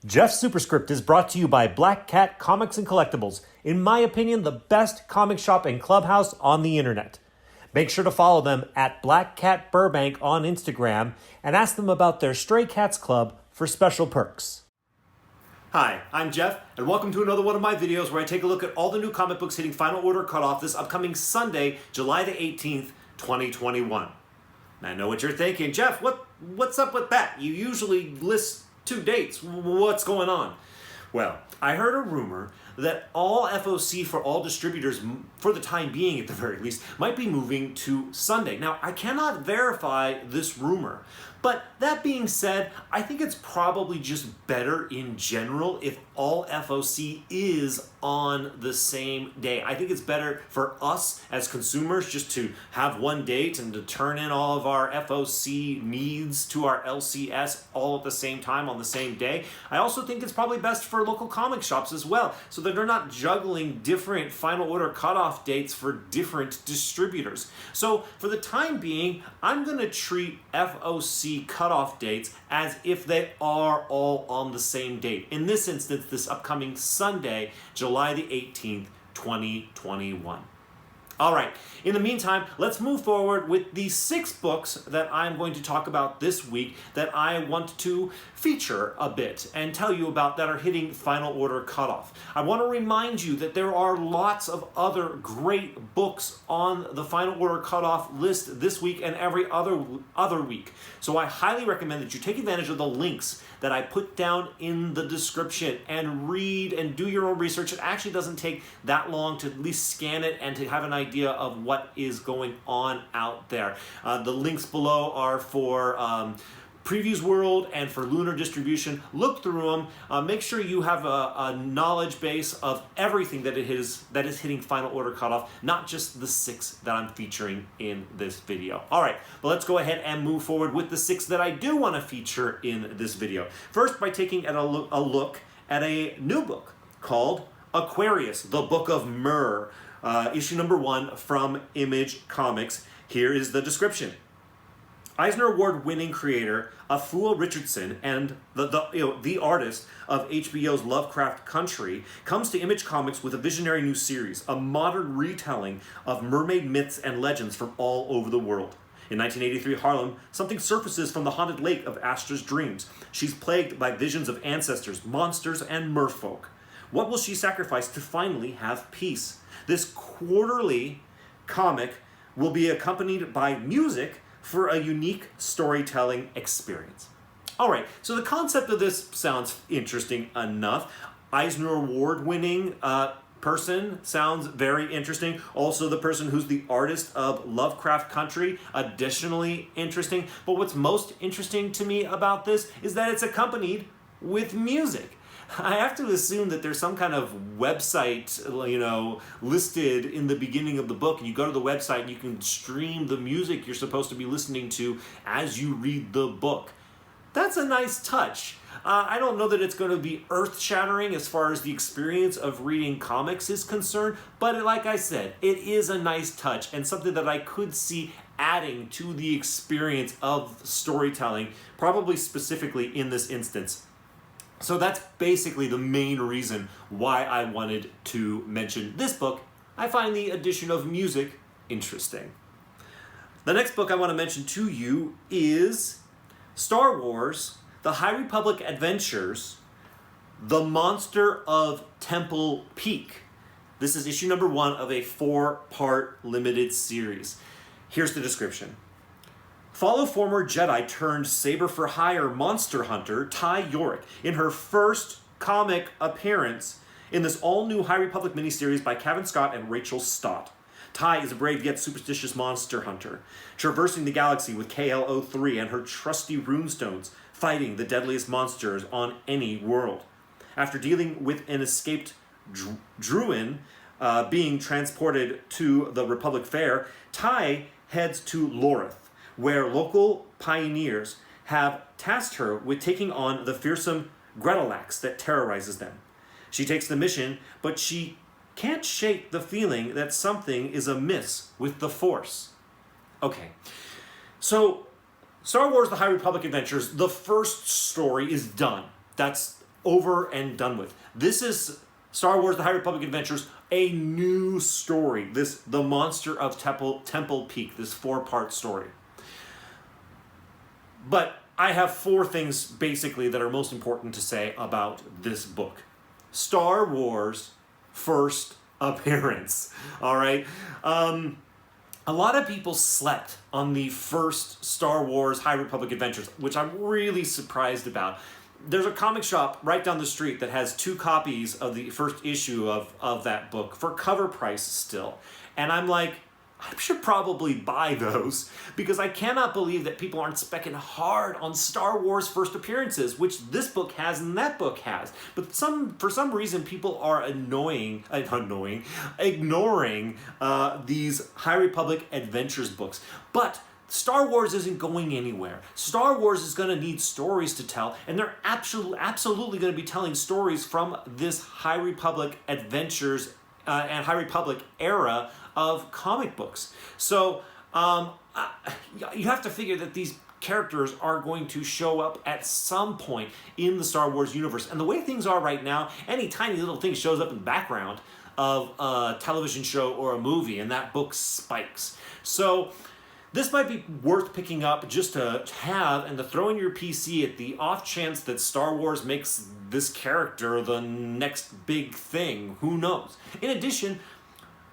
Jeff's Superscript is brought to you by Black Cat Comics and Collectibles, in my opinion, the best comic shop and clubhouse on the internet. Make sure to follow them at Black Cat Burbank on Instagram and ask them about their Stray Cats Club for special perks. Hi, I'm Jeff, and welcome to another one of my videos where I take a look at all the new comic books hitting Final Order Cutoff this upcoming Sunday, July the 18th, 2021. And I know what you're thinking, Jeff, what's up with that? You usually list 2 dates. What's going on? Well, I heard a rumor that all FOC for all distributors, for the time being at the very least, might be moving to Sunday. Now, I cannot verify this rumor, but that being said, I think it's probably just better in general if all FOC is on the same day. I think it's better for us as consumers just to have one date and to turn in all of our FOC needs to our LCS all at the same time on the same day. I also think it's probably best for local comic shops as well, so that they're not juggling different Final Order Cutoff dates for different distributors. So for the time being, I'm going to treat FOC cutoff dates as if they are all on the same date. In this instance, this upcoming Sunday, July the 18th, 2021. All right, in the meantime, let's move forward with the 6 books that I'm going to talk about this week that I want to feature a bit and tell you about that are hitting Final Order Cutoff. I want to remind you that there are lots of other great books on the Final Order Cutoff list this week and every other week. So I highly recommend that you take advantage of the links that I put down in the description and read and do your own research. It actually doesn't take that long to at least scan it and to have an idea of what is going on out there. The links below are for Previews World and for Lunar Distribution. Look through them. Make sure you have a knowledge base of everything that is hitting Final Order Cutoff, not just the 6 that I'm featuring in this video. All right, but let's go ahead and move forward with the 6 that I do want to feature in this video. First, by taking a look at a new book called Aquarius, the Book of Myrrh, issue number 1 from Image Comics. Here is the description. Eisner Award-winning creator Afua Richardson and the artist of HBO's Lovecraft Country comes to Image Comics with a visionary new series, a modern retelling of mermaid myths and legends from all over the world. In 1983 Harlem, something surfaces from the haunted lake of Astra's dreams. She's plagued by visions of ancestors, monsters, and merfolk. What will she sacrifice to finally have peace? This quarterly comic will be accompanied by music for a unique storytelling experience. All right, so the concept of this sounds interesting enough. Eisner Award-winning person sounds very interesting. Also, the person who's the artist of Lovecraft Country, additionally interesting. But what's most interesting to me about this is that it's accompanied with music. I have to assume that there's some kind of website, listed in the beginning of the book, and you go to the website and you can stream the music you're supposed to be listening to as you read the book. That's a nice touch. I don't know that it's going to be earth-shattering as far as the experience of reading comics is concerned, but like I said, it is a nice touch and something that I could see adding to the experience of storytelling, probably specifically in this instance. So that's basically the main reason why I wanted to mention this book. I find the addition of music interesting. The next book I want to mention to you is Star Wars: The High Republic Adventures, The Monster of Temple Peak. This is issue number 1 of a 4-part limited series. Here's the description. Follow former Jedi turned saber-for-hire monster hunter Ty Yorick in her first comic appearance in this all-new High Republic miniseries by Caravan and Scout and Rachel Stott. Ty is a brave yet superstitious monster hunter, traversing the galaxy with KL-03 and her trusty runestones, fighting the deadliest monsters on any world. After dealing with an escaped Druin being transported to the Republic Fair, Ty heads to Lorith, where local pioneers have tasked her with taking on the fearsome Gretalax that terrorizes them. She takes the mission, but she can't shake the feeling that something is amiss with the Force. Okay, so Star Wars: The High Republic Adventures, the first story is done. That's over and done with. This is Star Wars: The High Republic Adventures, a new story. The Monster of Temple Peak, this 4-part story. But I have 4 things basically that are most important to say about this book. Star Wars first appearance. All right. A lot of people slept on the first Star Wars High Republic Adventures, which I'm really surprised about. There's a comic shop right down the street that has 2 copies of the first issue of that book for cover price still. And I'm like, I should probably buy those, because I cannot believe that people aren't specking hard on Star Wars first appearances, which this book has and that book has. But for some reason, people are ignoring these High Republic Adventures books. But Star Wars isn't going anywhere. Star Wars is going to need stories to tell, and they're absolutely going to be telling stories from this High Republic Adventures and High Republic era of comic books. So you have to figure that these characters are going to show up at some point in the Star Wars universe. And the way things are right now, any tiny little thing shows up in the background of a television show or a movie, and that book spikes. So this might be worth picking up just to have and to throw in your PC at the off chance that Star Wars makes this character the next big thing. Who knows? In addition,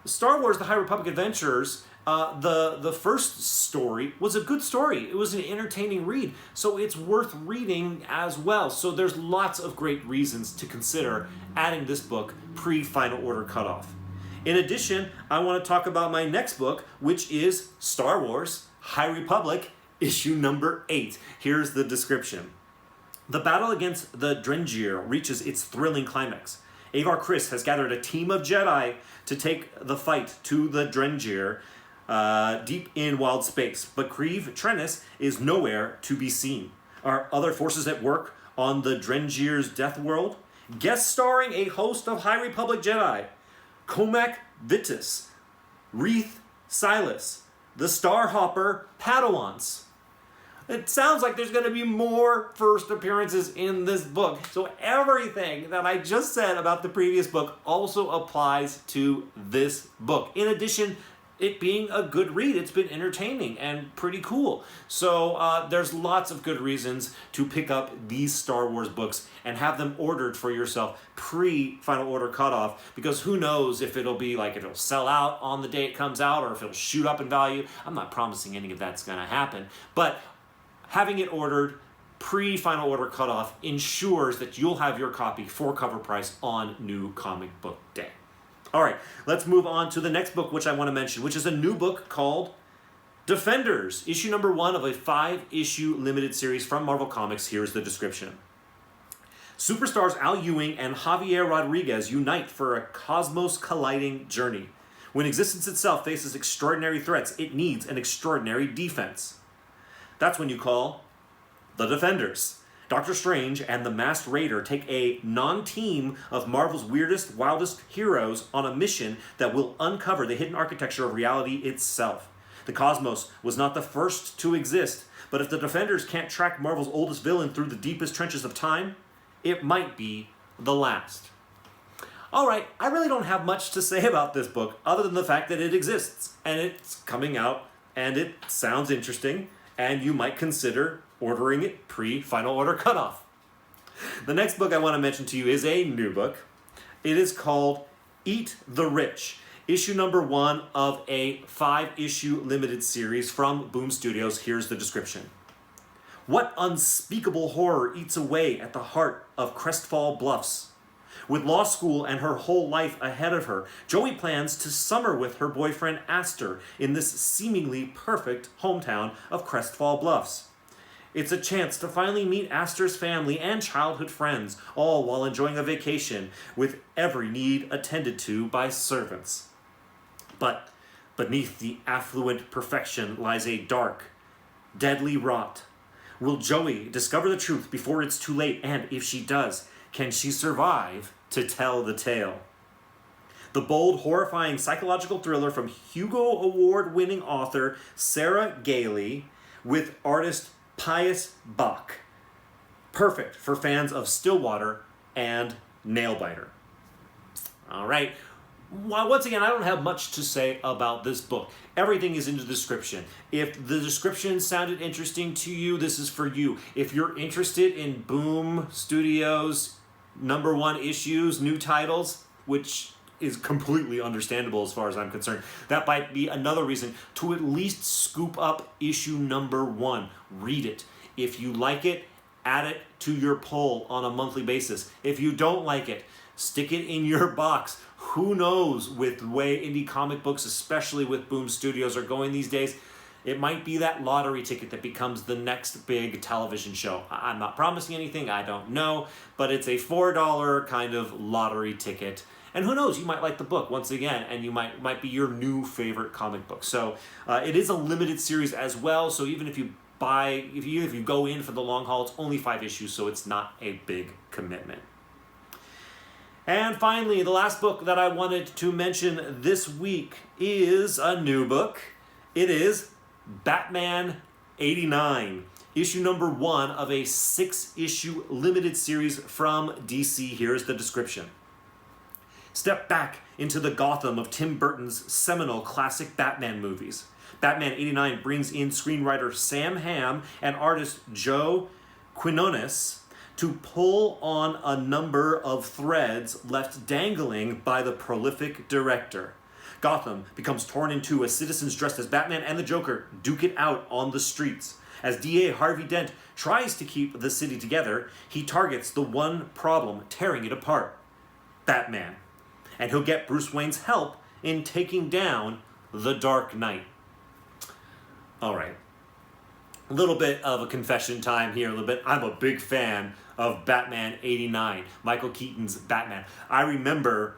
Star Wars: The High Republic Adventures, the first story was a good story. It was an entertaining read, so it's worth reading as well. So there's lots of great reasons to consider adding this book pre-Final Order Cutoff. In addition, I want to talk about my next book, which is Star Wars: High Republic, issue number 8. Here's the description. The battle against the Drengir reaches its thrilling climax. Avar Kriss has gathered a team of Jedi to take the fight to the Drengir deep in wild space, but Kriv Trennis is nowhere to be seen. Are other forces at work on the Drengir's death world? Guest starring a host of High Republic Jedi: Comac Vitus, Reath Silas, the Starhopper Padawans. It sounds like there's going to be more first appearances in this book. So everything that I just said about the previous book also applies to this book. In addition, it being a good read, it's been entertaining and pretty cool. So there's lots of good reasons to pick up these Star Wars books and have them ordered for yourself pre-Final Order Cutoff, because who knows if it'll sell out on the day it comes out or if it'll shoot up in value. I'm not promising any of that's going to happen, but having it ordered pre-Final Order Cutoff ensures that you'll have your copy for cover price on New Comic Book Day. All right, let's move on to the next book which I want to mention, which is a new book called Defenders, issue number 1 of a 5-issue limited series from Marvel Comics. Here's the description. Superstars Al Ewing and Javier Rodriguez unite for a cosmos-colliding journey. When existence itself faces extraordinary threats, it needs an extraordinary defense. That's when you call The Defenders. Doctor Strange and the Masked Raider take a non-team of Marvel's weirdest, wildest heroes on a mission that will uncover the hidden architecture of reality itself. The cosmos was not the first to exist, but if the Defenders can't track Marvel's oldest villain through the deepest trenches of time, it might be the last. All right, I really don't have much to say about this book other than the fact that it exists, and it's coming out, and it sounds interesting, and you might consider ordering it pre-Final Order Cutoff. The next book I want to mention to you is a new book. It is called Eat the Rich, issue number 1 of a 5-issue limited series from Boom Studios. Here's the description. What unspeakable horror eats away at the heart of Crestfall Bluffs? With law school and her whole life ahead of her, Joey plans to summer with her boyfriend Aster in this seemingly perfect hometown of Crestfall Bluffs. It's a chance to finally meet Aster's family and childhood friends, all while enjoying a vacation with every need attended to by servants. But beneath the affluent perfection lies a dark, deadly rot. Will Joey discover the truth before it's too late? And if she does, can she survive to tell the tale? The bold, horrifying psychological thriller from Hugo Award-winning author Sarah Gailey with artist Pius Bach. Perfect for fans of Stillwater and Nailbiter. All right. Well, once again, I don't have much to say about this book. Everything is in the description. If the description sounded interesting to you, this is for you. If you're interested in Boom Studios #1 issues, new titles, which is completely understandable as far as I'm concerned, that might be another reason to at least scoop up issue #1. Read it. If you like it, add it to your poll on a monthly basis. If you don't like it, stick it in your box. Who knows, with the way indie comic books, especially with Boom Studios, are going these days, it might be that lottery ticket that becomes the next big television show. I'm not promising anything, I don't know, but it's a $4 kind of lottery ticket. And who knows, you might like the book once again, and you might be your new favorite comic book. So it is a limited series as well, so even if you go in for the long haul, it's only 5 issues, so it's not a big commitment. And finally, the last book that I wanted to mention this week is a new book. It is Batman 89, issue #1 of a 6-issue limited series from DC. Here's the description. Step back into the Gotham of Tim Burton's seminal classic Batman movies. Batman 89 brings in screenwriter Sam Hamm and artist Joe Quinones to pull on a number of threads left dangling by the prolific director. Gotham becomes torn in two as citizens dressed as Batman and the Joker duke it out on the streets. As DA Harvey Dent tries to keep the city together, he targets the one problem tearing it apart: Batman. And he'll get Bruce Wayne's help in taking down the Dark Knight. All right. A little bit of a confession time here, I'm a big fan of Batman 89, Michael Keaton's Batman. I remember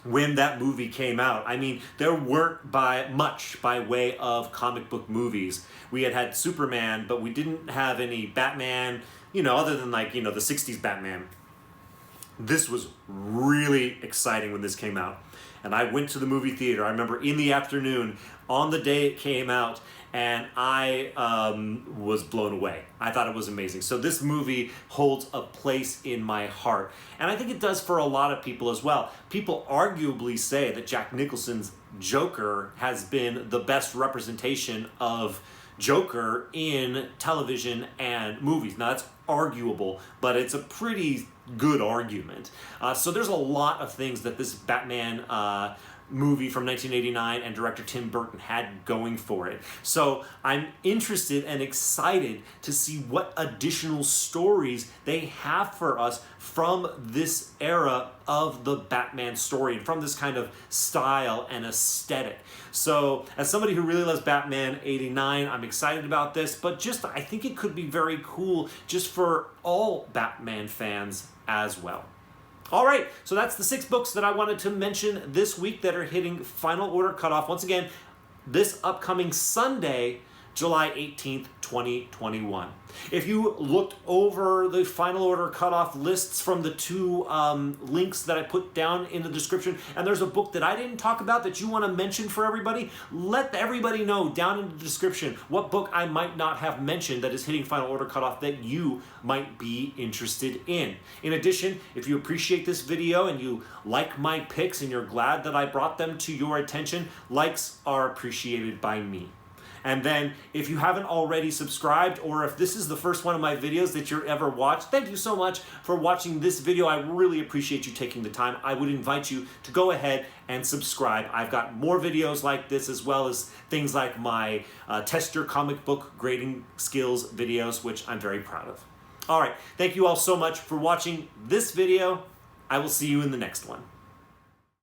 when that movie came out, I mean, there weren't much by way of comic book movies. We had Superman, but we didn't have any Batman, other than the 60s Batman. This was really exciting when this came out. And I went to the movie theater, I remember in the afternoon, on the day it came out, and I was blown away. I thought it was amazing. So this movie holds a place in my heart. And I think it does for a lot of people as well. People arguably say that Jack Nicholson's Joker has been the best representation of Joker in television and movies. Now that's arguable, but it's a pretty good argument. So there's a lot of things that this Batman movie from 1989 and director Tim Burton had going for it. So I'm interested and excited to see what additional stories they have for us from this era of the Batman story and from this kind of style and aesthetic. So as somebody who really loves Batman 89, I'm excited about this, but I think it could be very cool just for all Batman fans as well. All right, so that's the 6 books that I wanted to mention this week that are hitting Final Order Cutoff. Once again, this upcoming Sunday, July 18th, 2021. If you looked over the Final Order Cutoff lists from the 2 links that I put down in the description, and there's a book that I didn't talk about that you want to mention for everybody, let everybody know down in the description what book I might not have mentioned that is hitting Final Order Cutoff that you might be interested in. In addition, if you appreciate this video and you like my picks and you're glad that I brought them to your attention, likes are appreciated by me. And then, if you haven't already subscribed, or if this is the first one of my videos that you've ever watched, thank you so much for watching this video. I really appreciate you taking the time. I would invite you to go ahead and subscribe. I've got more videos like this, as well as things like my Test Your Comic Book Grading Skills videos, which I'm very proud of. All right, thank you all so much for watching this video. I will see you in the next one.